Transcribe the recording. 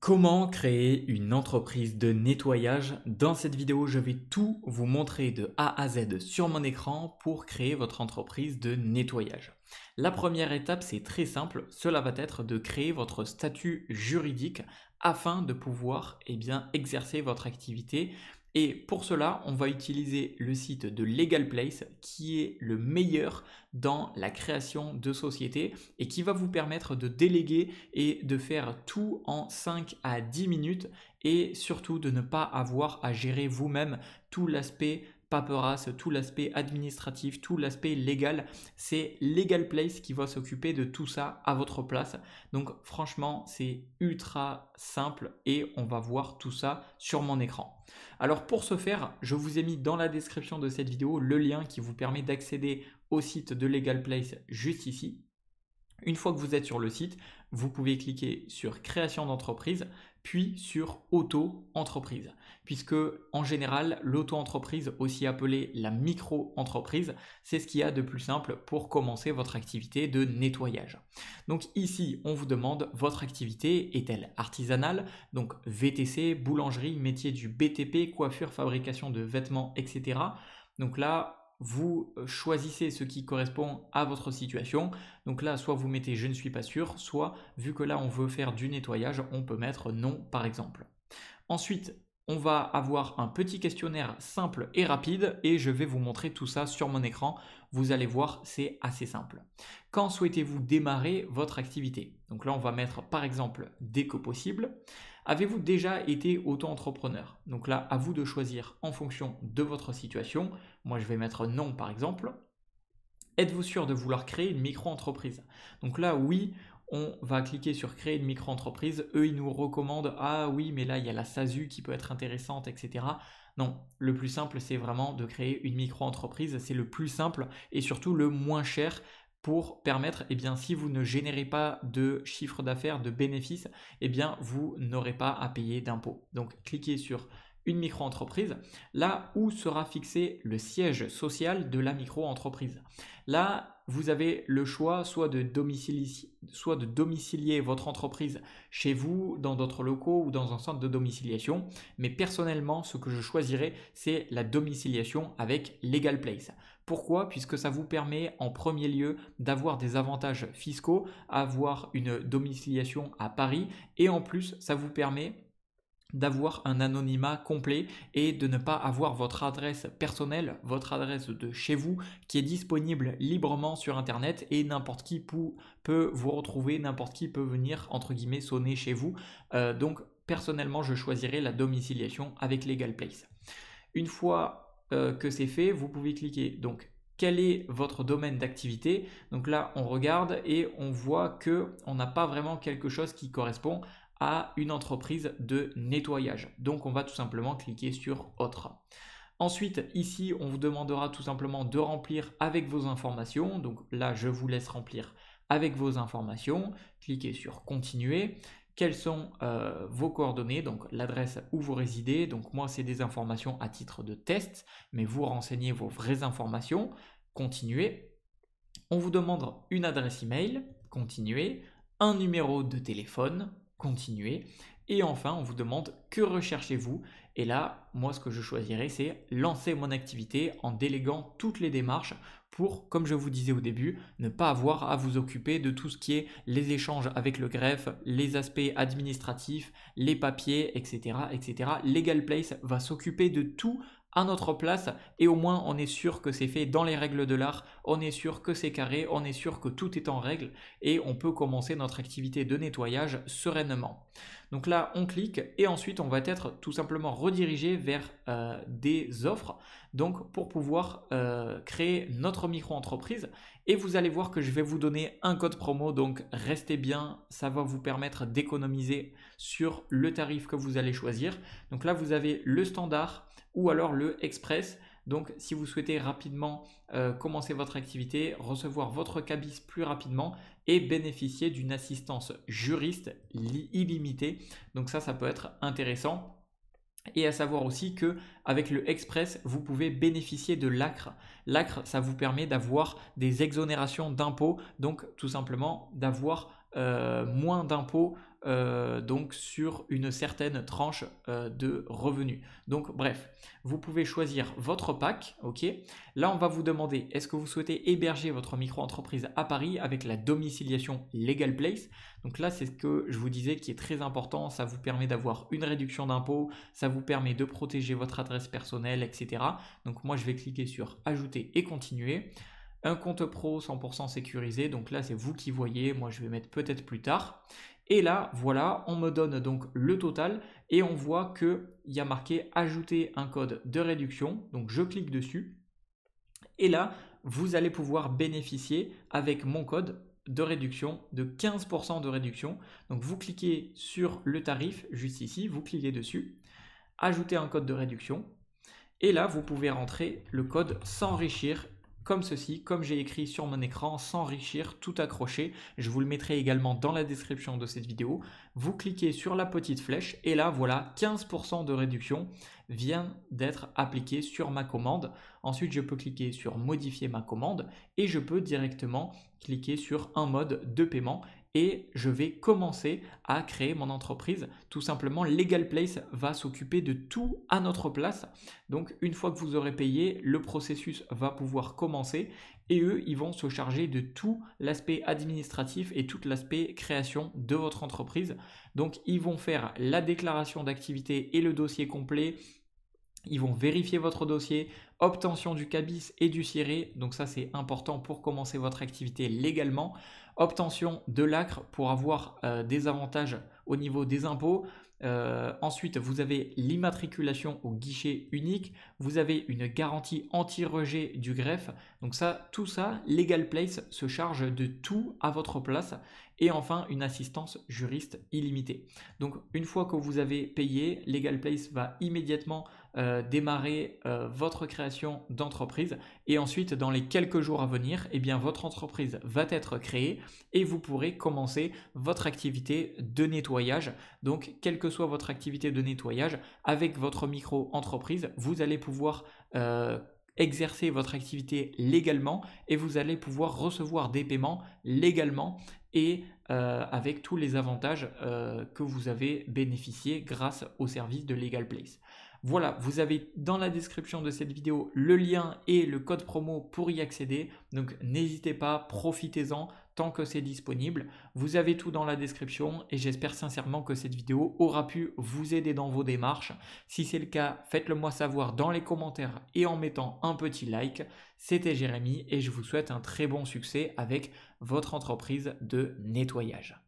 Comment créer une entreprise de nettoyage? Dans cette vidéo, je vais tout vous montrer de A à Z sur mon écran pour créer votre entreprise de nettoyage. La première étape, c'est très simple, cela va être de créer votre statut juridique afin de pouvoir exercer votre activité. Et pour cela, on va utiliser le site de Legal Place qui est le meilleur dans la création de sociétés et qui va vous permettre de déléguer et de faire tout en 5 à 10 minutes et surtout de ne pas avoir à gérer vous-même tout l'aspect paperasse, tout l'aspect administratif, tout l'aspect légal. C'est Legal Place qui va s'occuper de tout ça à votre place. Donc franchement, c'est ultra simple et on va voir tout ça sur mon écran. Alors pour ce faire, je vous ai mis dans la description de cette vidéo le lien qui vous permet d'accéder au site de Legal Place juste ici. Une fois que vous êtes sur le site, vous pouvez cliquer sur création d'entreprise, puis sur auto-entreprise. Puisque en général, l'auto-entreprise, aussi appelée la micro-entreprise, c'est ce qu'il y a de plus simple pour commencer votre activité de nettoyage. Donc ici, on vous demande votre activité est-elle artisanale, donc VTC, boulangerie, métier du BTP, coiffure, fabrication de vêtements, etc. Donc là, vous choisissez ce qui correspond à votre situation. Donc là, soit vous mettez je ne suis pas sûr, soit vu que là on veut faire du nettoyage, on peut mettre non par exemple. Ensuite, on va avoir un petit questionnaire simple et rapide et je vais vous montrer tout ça sur mon écran. Vous allez voir, c'est assez simple. Quand souhaitez-vous démarrer votre activité? Donc là, on va mettre par exemple dès que possible. Avez-vous déjà été auto-entrepreneur? Donc là, à vous de choisir en fonction de votre situation. Moi, je vais mettre non par exemple. Êtes-vous sûr de vouloir créer une micro-entreprise? Donc là, oui, on va cliquer sur créer une micro-entreprise. Eux, ils nous recommandent, ah oui, mais là, il y a la SASU qui peut être intéressante, etc. Non, le plus simple, c'est vraiment de créer une micro-entreprise. C'est le plus simple et surtout le moins cher pour permettre, si vous ne générez pas de chiffre d'affaires, de bénéfices, vous n'aurez pas à payer d'impôts. Donc, cliquez sur une micro-entreprise, là où sera fixé le siège social de la micro-entreprise. Là, vous avez le choix soit de domicilier votre entreprise chez vous, dans d'autres locaux ou dans un centre de domiciliation. Mais personnellement, ce que je choisirais, c'est la domiciliation avec Legal Place. Pourquoi? Puisque ça vous permet en premier lieu d'avoir des avantages fiscaux, avoir une domiciliation à Paris et en plus, ça vous permet d'avoir un anonymat complet et de ne pas avoir votre adresse personnelle, votre adresse de chez vous qui est disponible librement sur internet et n'importe qui peut vous retrouver, n'importe qui peut venir entre guillemets sonner chez vous. Donc personnellement je choisirais la domiciliation avec Legal Place. Une fois que c'est fait, vous pouvez cliquer donc quel est votre domaine d'activité. Donc là on regarde et on voit que on n'a pas vraiment quelque chose qui correspond à une entreprise de nettoyage. Donc on va tout simplement cliquer sur autre. Ensuite, ici, on vous demandera tout simplement de remplir avec vos informations. Donc là, je vous laisse remplir avec vos informations. Cliquez sur continuer. Quelles sont vos coordonnées, donc l'adresse où vous résidez. Donc moi, c'est des informations à titre de test, mais vous renseignez vos vraies informations. Continuez. On vous demande une adresse email. Continuez. Un numéro de téléphone. Continuer. Et enfin, on vous demande que recherchez-vous. Et là, moi, ce que je choisirais, c'est lancer mon activité en déléguant toutes les démarches pour, comme je vous disais au début, ne pas avoir à vous occuper de tout ce qui est les échanges avec le greffe, les aspects administratifs, les papiers, etc., etc. Legal Place va s'occuper de tout à notre place et au moins on est sûr que c'est fait dans les règles de l'art, on est sûr que c'est carré, on est sûr que tout est en règle et on peut commencer notre activité de nettoyage sereinement. Donc là on clique et ensuite on va être tout simplement redirigé vers des offres donc pour pouvoir créer notre micro-entreprise et vous allez voir que je vais vous donner un code promo donc restez bien, ça va vous permettre d'économiser sur le tarif que vous allez choisir. Donc là vous avez le standard ou alors le express. Donc si vous souhaitez rapidement commencer votre activité, recevoir votre cabis plus rapidement et bénéficier d'une assistance juriste illimitée. Donc ça peut être intéressant. Et à savoir aussi que avec le Express, vous pouvez bénéficier de l'ACRE. L'ACRE, ça vous permet d'avoir des exonérations d'impôts, donc tout simplement d'avoir moins d'impôts donc sur une certaine tranche de revenus. Donc bref, vous pouvez choisir votre pack, ok. Là, on va vous demander, est-ce que vous souhaitez héberger votre micro-entreprise à Paris avec la domiciliation Legal Place? Donc là, c'est ce que je vous disais qui est très important. Ça vous permet d'avoir une réduction d'impôt, ça vous permet de protéger votre adresse personnelle, etc. Donc moi, je vais cliquer sur ajouter et continuer. Un compte pro 100% sécurisé, donc là c'est vous qui voyez, moi je vais mettre peut-être plus tard. Et là voilà, on me donne donc le total et on voit qu'il y a marqué ajouter un code de réduction, donc je clique dessus. Et là, vous allez pouvoir bénéficier avec mon code de réduction de 15% de réduction. Donc vous cliquez sur le tarif juste ici, vous cliquez dessus, ajouter un code de réduction. Et là, vous pouvez rentrer le code s'enrichir comme ceci, comme j'ai écrit sur mon écran, s'enrichir tout accroché. Je vous le mettrai également dans la description de cette vidéo. Vous cliquez sur la petite flèche et là, voilà, 15% de réduction vient d'être appliqué sur ma commande. Ensuite, je peux cliquer sur modifier ma commande et je peux directement cliquer sur un mode de paiement et je vais commencer à créer mon entreprise. Tout simplement, Legal Place va s'occuper de tout à notre place. Donc, une fois que vous aurez payé, le processus va pouvoir commencer et eux, ils vont se charger de tout l'aspect administratif et tout l'aspect création de votre entreprise. Donc, ils vont faire la déclaration d'activité et le dossier complet. Ils vont vérifier votre dossier, obtention du CABIS et du SIRE, donc ça c'est important pour commencer votre activité légalement, obtention de l'ACRE pour avoir des avantages au niveau des impôts. Ensuite, vous avez l'immatriculation au guichet unique, vous avez une garantie anti-rejet du greffe, donc ça, tout ça, Legal Place se charge de tout à votre place. Et enfin, une assistance juriste illimitée. Donc, une fois que vous avez payé, Legal Place va immédiatement démarrer votre création d'entreprise. Et ensuite, dans les quelques jours à venir, eh bien, votre entreprise va être créée et vous pourrez commencer votre activité de nettoyage. Donc, quelle que soit votre activité de nettoyage, avec votre micro-entreprise, vous allez pouvoir exercer votre activité légalement et vous allez pouvoir recevoir des paiements légalement et avec tous les avantages que vous avez bénéficié grâce au service de Legal Place. Voilà, vous avez dans la description de cette vidéo le lien et le code promo pour y accéder. Donc n'hésitez pas, profitez-en tant que c'est disponible. Vous avez tout dans la description et j'espère sincèrement que cette vidéo aura pu vous aider dans vos démarches. Si c'est le cas, faites-le moi savoir dans les commentaires et en mettant un petit like. C'était Jérémy et je vous souhaite un très bon succès avec votre entreprise de nettoyage.